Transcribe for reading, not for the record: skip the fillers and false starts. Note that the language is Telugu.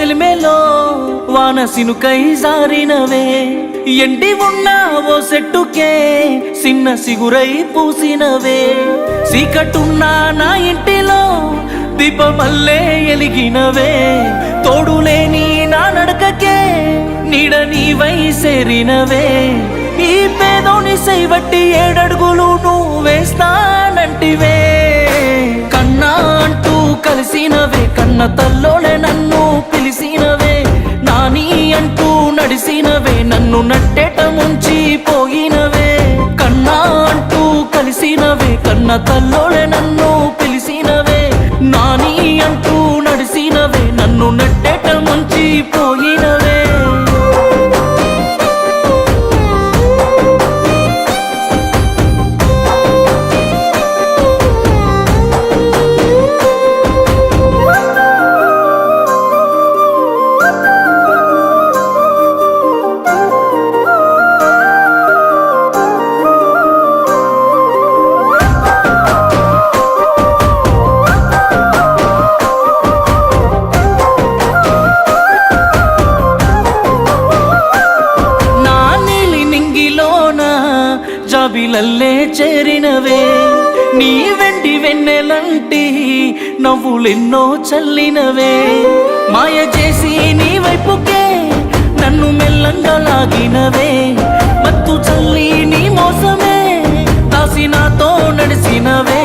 సెలిమేలో వాన సినుకై జారినవే ఎండి ఉన్న ఓ సెట్టుకే చిన్న సిగురై పూసినవే చీకటున్నా నా ఇంటిలో దీపమల్లే ఎలిగినవే తోడులేని నా నడకకే నీడ నీవై సేరినవే ఈ పేదోని సైవట్టి 7 అడుగులు నువ్వు వేస్తానంటివే కన్నా అంటూ కలిసినవే కన్న తల్లోనే నన్ను పిలిసినవే నాని అంటూ నడిసినవే నన్ను నట్టేట ముంచి పోయినవే కన్నా అంటూ కలిసినవే కన్న తల్లోనే నన్ను పిలిసినవే నాని అంటూ నడిసినవే నన్ను నట్టేట ముంచి పోయినవే జాబిలల్లే చేరినవే నీ వెండి వెన్నెలంటి నవ్వులెన్నో చల్లినవే మాయ చేసి నీ వైపుకే నన్ను మెల్లంగా లాగినవే మత్తు చల్లి నీ మోసమే దాసి నాతో నడిసినవే